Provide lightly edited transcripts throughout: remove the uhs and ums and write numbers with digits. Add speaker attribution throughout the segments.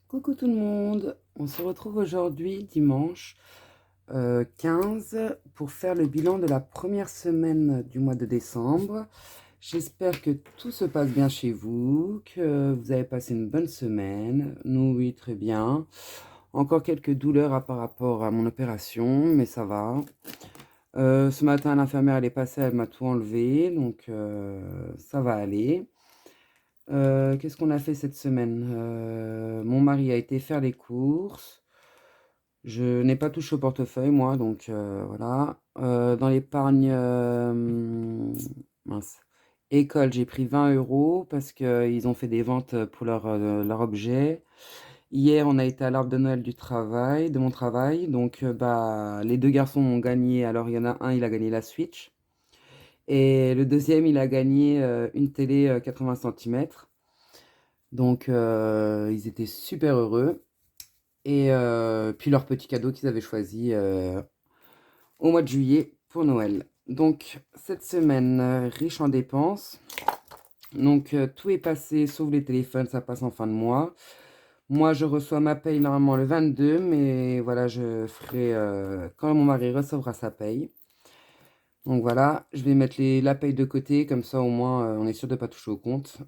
Speaker 1: Coucou tout le monde, on se retrouve aujourd'hui dimanche 15 pour faire le bilan de la première semaine du mois de décembre. J'espère que tout se passe bien chez vous, que vous avez passé une bonne semaine. Nous, oui, très bien. Encore quelques douleurs par rapport à mon opération, mais ça va. Ce matin, l'infirmière, elle est passée, elle m'a tout enlevé, donc ça va aller. Qu'est-ce qu'on a fait cette semaine? Mon mari a été faire les courses. Je n'ai pas touché au portefeuille moi, donc voilà. Dans l'épargne, mince, école, j'ai pris 20 € parce qu'ils ont fait des ventes pour leur objet. Hier, on a été à l'arbre de Noël de mon travail, donc bah, les 2 garçons ont gagné. Alors il y en a un, il a gagné la Switch et le deuxième, il a gagné, une télé, 80 centimètres. Donc ils étaient super heureux et puis leur petit cadeau qu'ils avaient choisi, au mois de juillet pour Noël. Donc cette semaine, riche en dépenses. Donc tout est passé sauf les téléphones, ça passe en fin de mois. Moi, je reçois ma paye normalement le 22, mais voilà, je ferai, quand mon mari recevra sa paye. Donc voilà, je vais mettre la paye de côté, comme ça au moins, on est sûr de ne pas toucher au compte.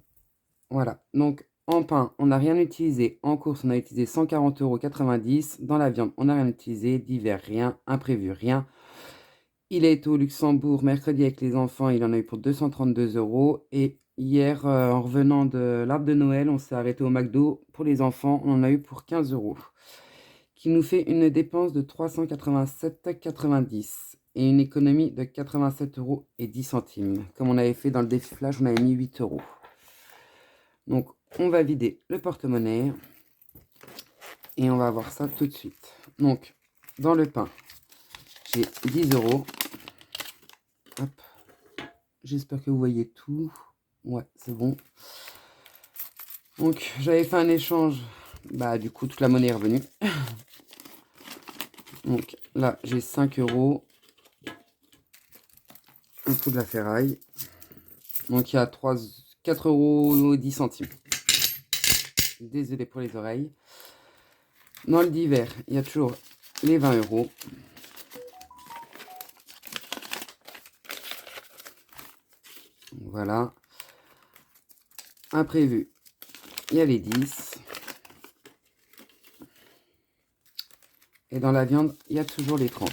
Speaker 1: Voilà, donc en pain, on n'a rien utilisé. En course, on a utilisé 140,90 €. Dans la viande, on n'a rien utilisé. Divers, rien. Imprévu, rien. Il a été au Luxembourg mercredi avec les enfants. Il en a eu pour 232 €. Et hier, en revenant de l'arbre de Noël, on s'est arrêté au McDo. Pour les enfants, on en a eu pour 15 €. Qui nous fait une dépense de 387,90 € et une économie de 87,10 €. Comme on avait fait dans le défi flash, on avait mis 8 €. Donc, on va vider le porte-monnaie et on va voir ça tout de suite. Donc, dans le pain, j'ai 10 €. Hop. J'espère que vous voyez tout. Ouais, c'est bon. Donc, j'avais fait un échange. Bah, du coup, toute la monnaie est revenue. Donc, là, j'ai 5 €. Un coup de la ferraille. Donc, il y a 4,10 €. Désolé pour les oreilles. Dans le divers, il y a toujours les 20 €. Voilà. Imprévu, il y a les 10. Et dans la viande, il y a toujours les 30.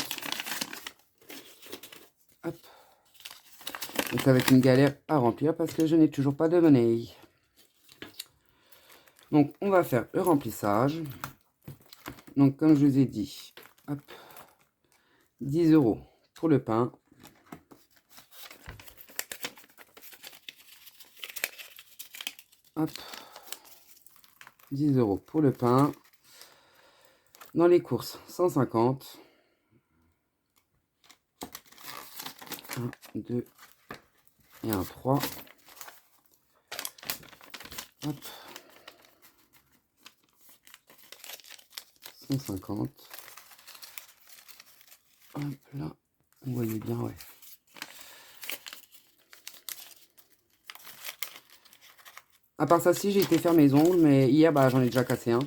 Speaker 1: Hop. Donc ça va être une galère à remplir parce que je n'ai toujours pas de monnaie. Donc on va faire le remplissage. Donc comme je vous ai dit, hop, 10 € pour le pain. Hop, 10 € pour le pain. Dans les courses, 150. 1, 2 et un 3. Hop. 150. Hop là. Vous voyez bien, ouais. À part ça, si j'ai été faire mes ongles, mais hier, bah, j'en ai déjà cassé un.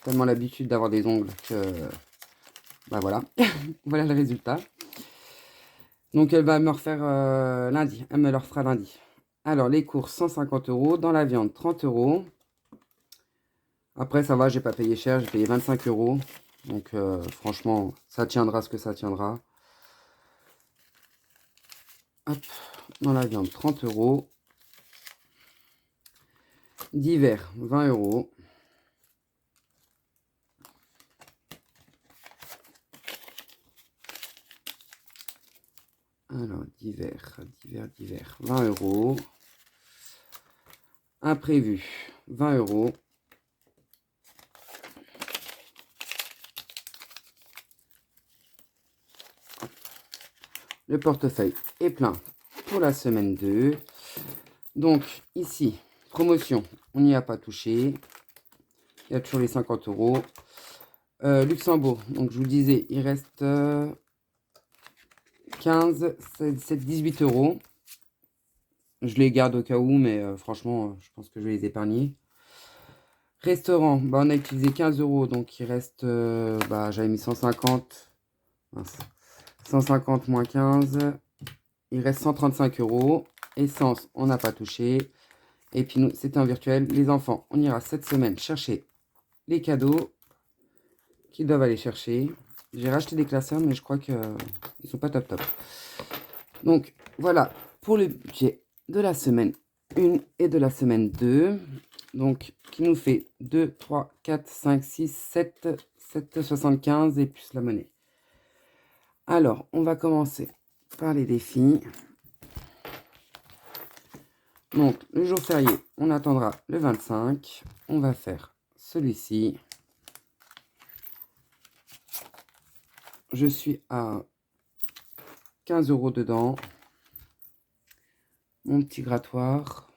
Speaker 1: Tellement l'habitude d'avoir des ongles que... Bah voilà. Voilà le résultat. Donc elle va me refaire lundi. Elle me le refera lundi. Alors les courses, 150 €. Dans la viande, 30 €. Après ça va, j'ai pas payé cher, j'ai payé 25 €. Donc franchement, ça tiendra ce que ça tiendra. Hop, dans la viande, 30 €. Divers, 20 €. Alors, divers, 20 €. Imprévu, 20 €. Le portefeuille est plein pour la semaine 2. Donc, ici, promotion, on n'y a pas touché. Il y a toujours les 50 €. Luxembourg, donc je vous disais, il reste 15, 7, 18 €. Je les garde au cas où, mais franchement, je pense que je vais les épargner. Restaurant, bah, on a utilisé 15 euros, donc il reste, bah, j'avais mis 150. Mince. 150 moins 15, il reste 135 euros. Essence, on n'a pas touché. Et puis nous, c'était en virtuel. Les enfants, on ira cette semaine chercher les cadeaux qu'ils doivent aller chercher. J'ai racheté des classeurs, mais je crois qu'ils ne sont pas top top. Donc voilà pour le budget de la semaine 1 et de la semaine 2. Donc qui nous fait 2, 3, 4, 5, 6, 7, 7,75 et plus la monnaie. Alors, on va commencer par les défis. Donc, le jour férié, on attendra le 25. On va faire celui-ci. Je suis à 15 euros dedans. Mon petit grattoir.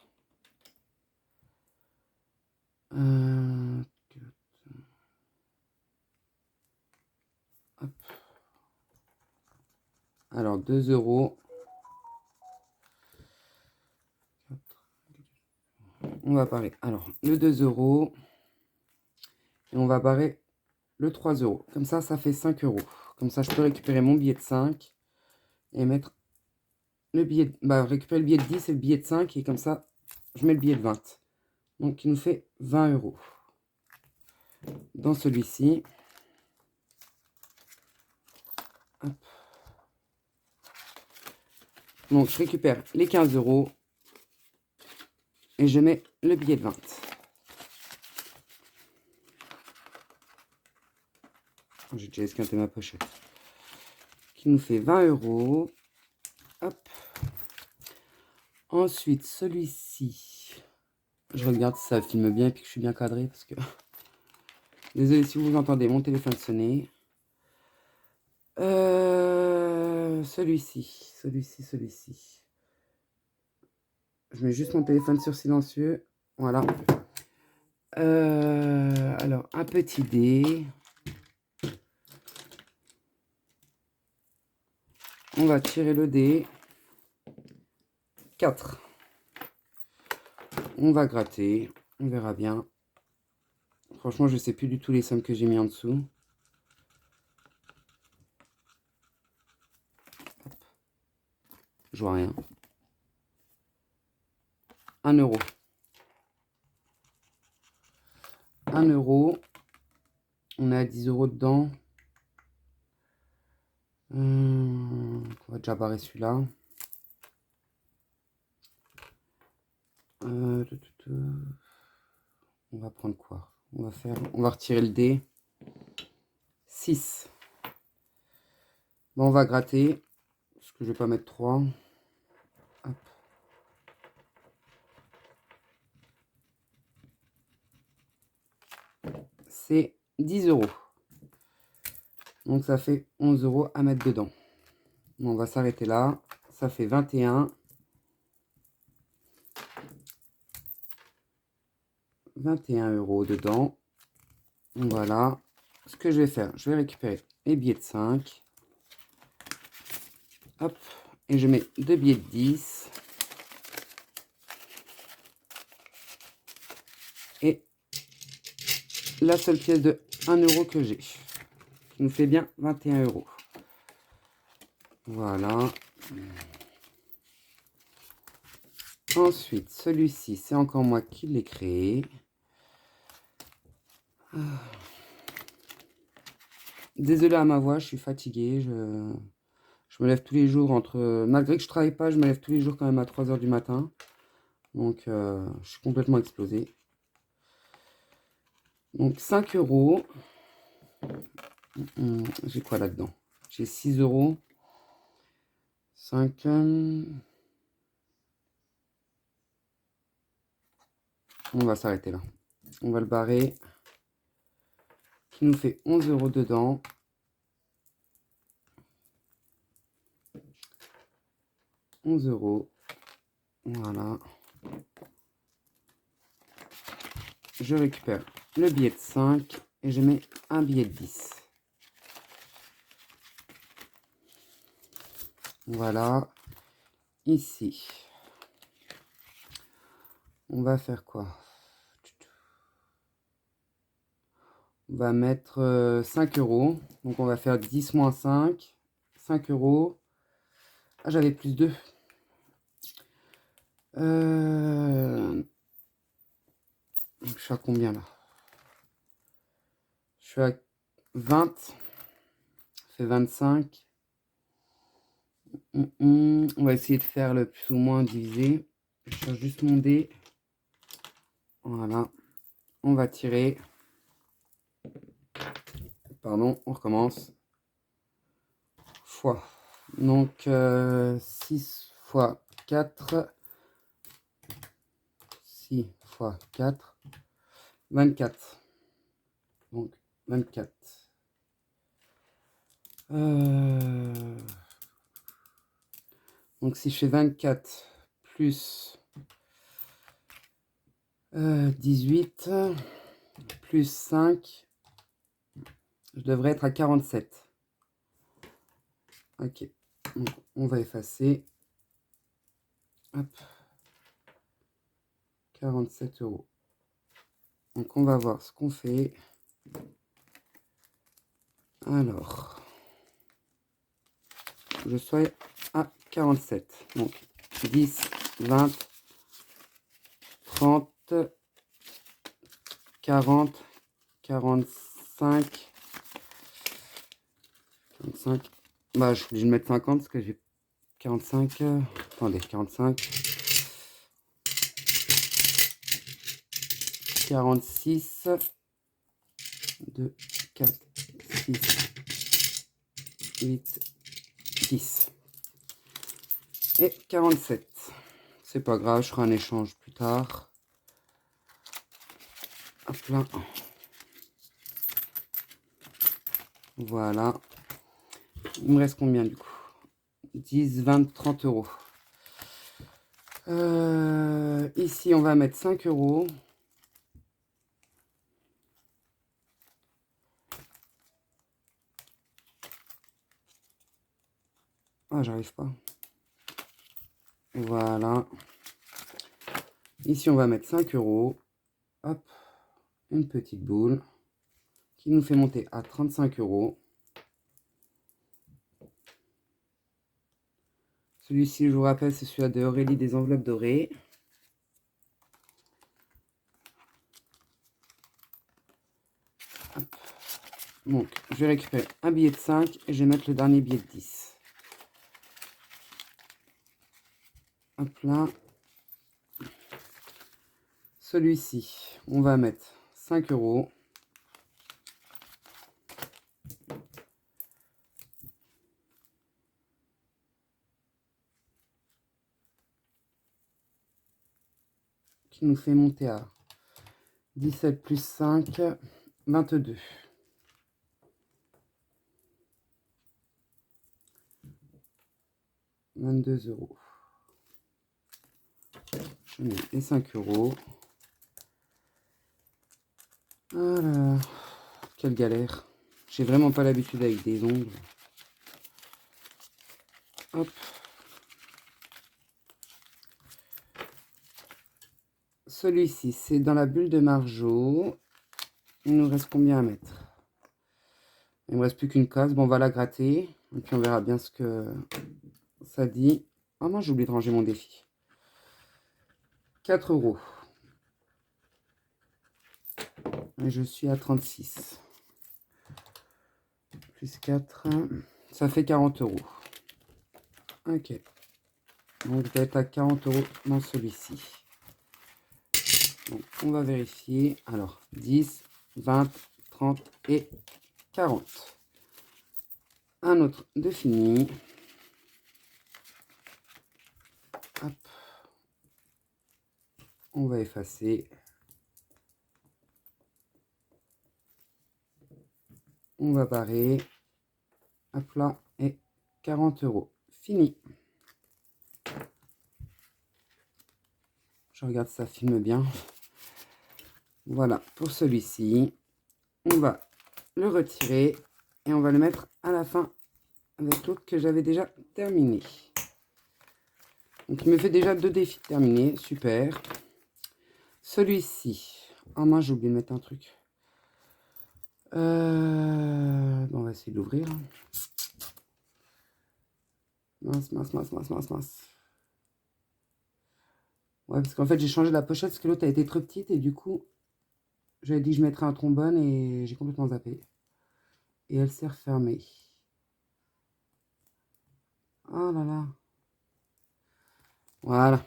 Speaker 1: Hop. Alors, 2 euros. On va barrer. Alors, le 2 euros. Et on va barrer le 3 euros. Comme ça, ça fait 5 euros. Comme ça, je peux récupérer mon billet de 5 et mettre le billet, récupérer le billet de 10 et le billet de 5. Et comme ça, je mets le billet de 20. Donc, il nous fait 20 euros. Dans celui-ci. Donc, je récupère les 15 euros et je mets le billet de 20. J'ai déjà esquinté ma pochette. Qui nous fait 20 euros. Hop. Ensuite, celui-ci. Je regarde si ça filme bien et puis que je suis bien cadré parce que... Désolé si vous entendez mon téléphone sonner. Celui-ci. Je mets juste mon téléphone sur silencieux. Voilà. Alors, un petit dé. On va tirer le dé. 4. On va gratter. On verra bien. Franchement, je ne sais plus du tout les sommes que j'ai mis en dessous. Hop. Je vois rien. 1 euro. 1 euro. On est à 10 euros dedans. On va déjà barrer celui-là. On va prendre quoi? On va retirer le dé. 6. Bon, on va gratter. Parce que je vais pas mettre 3. Hop. C'est 10 euros. Donc ça fait 11 euros à mettre dedans. Bon, on va s'arrêter là. Ça fait 21. 21 euros dedans. Voilà. Ce que je vais faire, je vais récupérer les billets de 5. Hop. Et je mets 2 billets de 10. Et la seule pièce de 1 euro que j'ai. Qui nous fait bien 21 euros. Voilà. Ensuite, celui-ci, c'est encore moi qui l'ai créé. Désolé à ma voix, je suis fatiguée. Je me lève tous les jours malgré que je travaille pas, je me lève tous les jours quand même à 3 h du matin. Donc, je suis complètement explosé. Donc, 5 euros. J'ai quoi là-dedans? J'ai 6 euros. 5. On va s'arrêter là. On va le barrer. Qui nous fait 11 euros dedans. €. Voilà. Je récupère le billet de 5 et je mets un billet de 10. Voilà. Ici. On va faire quoi? On va mettre 5 euros. Donc on va faire 10 moins 5. 5 euros. Ah, j'avais plus 2. Je suis à combien là? Je suis à 20. Ça fait 25. On va essayer de faire le plus ou moins divisé. Je cherche juste mon dé. Voilà. On va tirer. Pardon, on recommence. Fois. Donc 6 fois 4. 6 fois 4. 24. Donc 24. Donc si je fais 24 plus 18 plus 5, je devrais être à 47. Ok, donc on va effacer. Hop. 47 euros. Donc on va voir ce qu'on fait. Alors, je sois à 47. Donc 10, 20, 30, 40, 45, 45. Bah, je suis obligé de mettre 50 parce que j'ai 45. Attendez, 45. 46. 2, 4, 6, 8, 10. Et 47. C'est pas grave, je ferai un échange plus tard. Hop là. Voilà. Il me reste combien du coup? 10, 20, 30 euros. Ici, on va mettre 5 euros. Ah, j'arrive pas. Voilà. Ici, on va mettre 5 euros. Hop. Une petite boule qui nous fait monter à 35 euros. Celui-ci, je vous rappelle, c'est celui de Aurélie des enveloppes dorées. Hop. Donc, je vais récupérer un billet de 5 et je vais mettre le dernier billet de 10. Hop là. Celui-ci, on va mettre 5 euros. Qui nous fait monter à 17 plus 5, 22. 22 euros. Je mets les 5 euros. Voilà. Quelle galère. J'ai vraiment pas l'habitude avec des ongles. Hop. Celui-ci, c'est dans la bulle de Marjo. Il nous reste combien à mettre? Il ne me reste plus qu'une case. Bon, on va la gratter. Et puis on verra bien ce que ça dit. Ah, moi j'ai oublié de ranger mon défi. 4 euros. Et je suis à 36. Plus 4. Ça fait 40 euros. Ok. Donc je vais être à 40 euros dans celui-ci. Donc on va vérifier. Alors 10, 20, 30 et 40. Un autre de fini. Hop. On va effacer. On va barrer. Hop là. Et 40 euros. Fini. Je regarde si ça filme bien. Voilà pour celui-ci. On va le retirer et on va le mettre à la fin avec l'autre que j'avais déjà terminé. Donc il me fait déjà 2 défis terminés. Super. Celui-ci. Ah, moi j'ai oublié de mettre un truc. On va essayer de l'ouvrir. Mince, mince, mince, mince, mince, mince. Ouais, parce qu'en fait, j'ai changé la pochette parce que l'autre a été trop petite et du coup, j'avais dit que je mettrais un trombone et j'ai complètement zappé. Et elle s'est refermée. Oh là là. Voilà.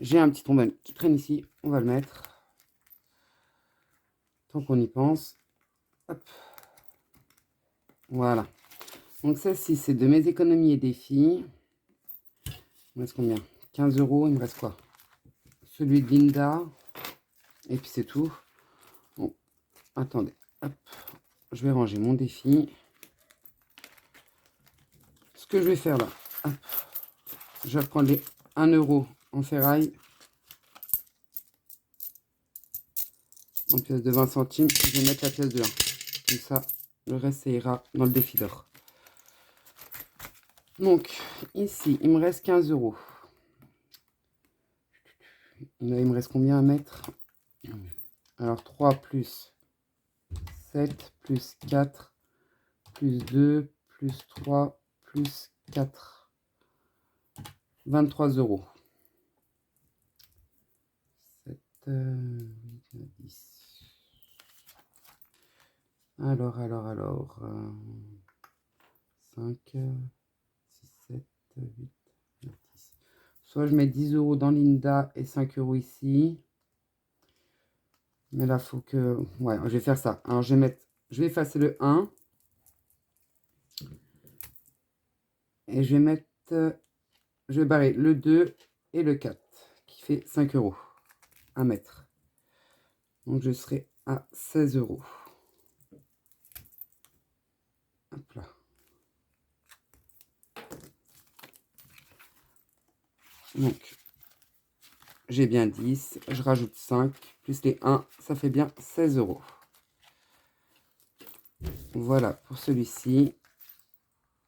Speaker 1: J'ai un petit trombone qui traîne ici. On va le mettre. Tant qu'on y pense. Hop. Voilà. Donc celle-ci, c'est de mes économies et défis. Il me reste combien? 15 euros. Il me reste quoi? Celui de Linda. Et puis c'est tout. Bon, attendez. Hop. Je vais ranger mon défi. Ce que je vais faire là. Hop. Je vais prendre les 1 euro en ferraille. En pièce de 20 centimes. Je vais mettre la pièce de 1. Comme ça, le reste, ça ira dans le défi d'or. Donc, ici, il me reste 15 euros. Là, il me reste combien à mettre? Alors, 3 plus 7 plus 4 plus 2 plus 3 plus 4. 23 euros. 7, 8, 10. Alors. 5, 6, 7, 8, 9, 10. Soit je mets 10 euros dans Linda et 5 euros ici. Mais là, faut que... Ouais, je vais faire ça. Alors, je vais effacer le 1. Et je vais mettre... Je vais barrer le 2 et le 4, qui fait 5 euros à mettre. Donc, je serai à 16 euros. Hop là. Donc, j'ai bien 10. Je rajoute 5, plus les 1, ça fait bien 16 euros. Voilà pour celui-ci.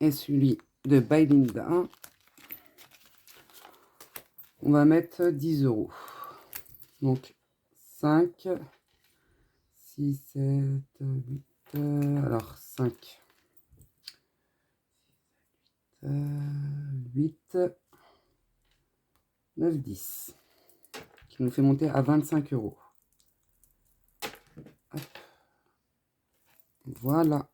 Speaker 1: Et celui de By Linda, on va mettre 10 euros. Donc, 5, 6, 7, 8, alors 5, 8, 9, 10, qui nous fait monter à 25 euros. Hop. Voilà.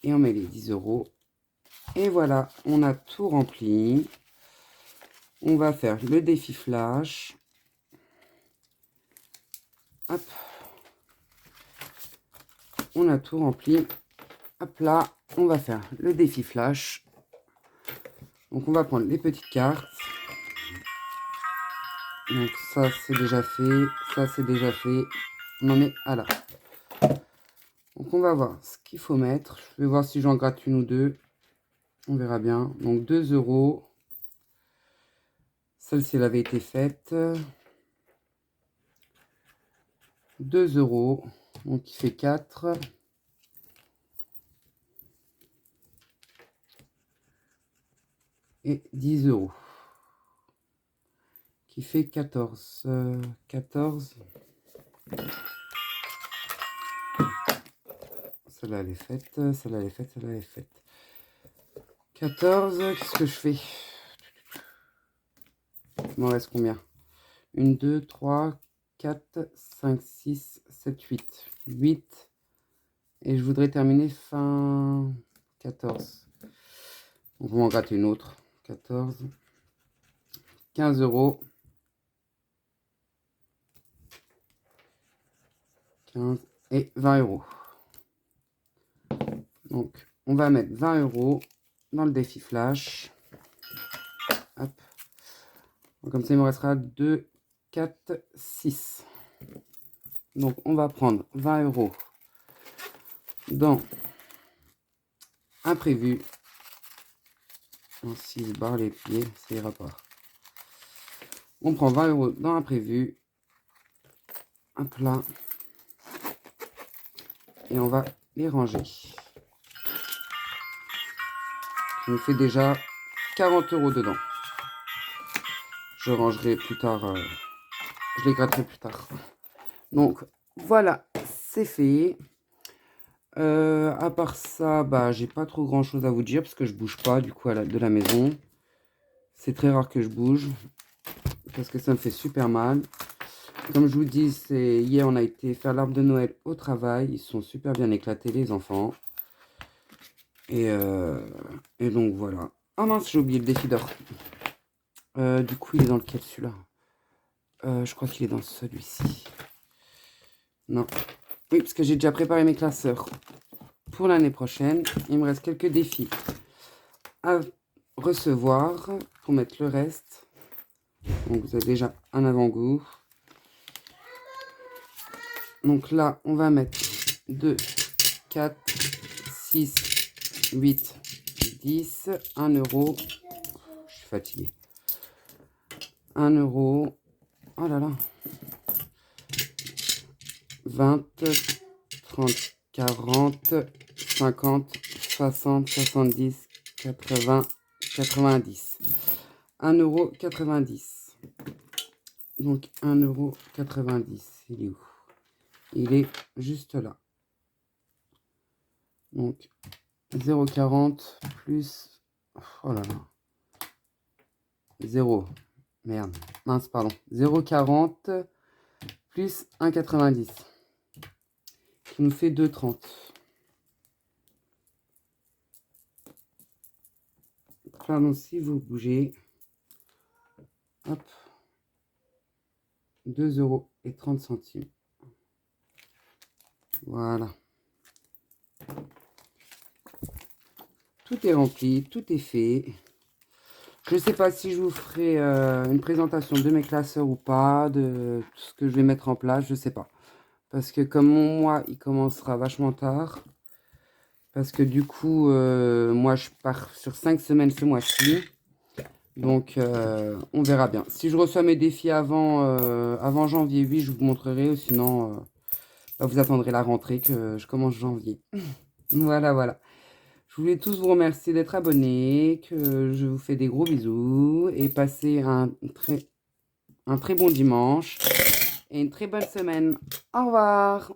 Speaker 1: Et on met les 10 euros. Et voilà, on a tout rempli. On va faire le défi flash. Hop. On a tout rempli. Hop là, on va faire le défi flash. Donc on va prendre les petites cartes. Donc ça c'est déjà fait, ça c'est déjà fait. On en est à là. Donc on va voir ce qu'il faut mettre. Je vais voir si j'en gratte une ou deux. On verra bien. Donc 2 euros. Celle-ci elle avait été faite. 2 euros. Donc il fait 4. Et 10 euros. Qui fait 14. 14. Celle-là elle est faite. Celle-là elle est faite. Celle-là elle est faite. 14. Qu'est-ce que je fais? Il m'en reste combien? 1, 2, 3, 4, 5, 6, 7, 8. 8. Et je voudrais terminer fin 14. Donc on va en gratter une autre. 14. 15 euros. 15 et 20 euros. Donc on va mettre 20 euros dans le défi flash. Hop. Comme ça il me restera 2, 4, 6. Donc on va prendre 20 euros dans imprévu. Si je barre les pieds, ça ira pas. On prend 20 euros dans imprévu. Hop là. Et on va les ranger. Ça nous fait déjà 40 euros dedans. Je rangerai plus tard. Je les gratterai plus tard. Donc, voilà, c'est fait. À part ça, bah, j'ai pas trop grand chose à vous dire parce que je bouge pas du coup de la maison. C'est très rare que je bouge parce que ça me fait super mal. Comme je vous dis, hier on a été faire l'arbre de Noël au travail. Ils sont super bien éclatés les enfants. Et donc voilà. Ah mince, j'ai oublié le défi d'or. Du coup, il est dans lequel celui-là? Je crois qu'il est dans celui-ci. Non. Oui, parce que j'ai déjà préparé mes classeurs pour l'année prochaine. Il me reste quelques défis à recevoir pour mettre le reste. Donc vous avez déjà un avant-goût. Donc là, on va mettre 2, 4, 6, 8, 10, 1 euro. Je suis fatiguée. 1 euro. Oh là là. 20, 30, 40, 50, 60, 70, 80, 90. 1 euro 90. Donc 1 euro 90. Il est où? Il est juste là. Donc 0,40 plus... Oh là là. 0. Merde. Mince, pardon. 0,40 plus 1,90. Qui nous fait 2,30. Pardon, si vous bougez. Hop. 2,30 €. Voilà. Tout est rempli, tout est fait. Je ne sais pas si je vous ferai une présentation de mes classeurs ou pas, de tout ce que je vais mettre en place, je ne sais pas. Parce que comme mon mois, il commencera vachement tard. Parce que du coup, moi, je pars sur 5 semaines ce mois-ci. Donc, on verra bien. Si je reçois mes défis avant janvier, oui, je vous montrerai. Ou sinon, bah, vous attendrez la rentrée que je commence janvier. Voilà, voilà. Je voulais tous vous remercier d'être abonnés, que je vous fais des gros bisous et passez un très bon dimanche et une très bonne semaine. Au revoir.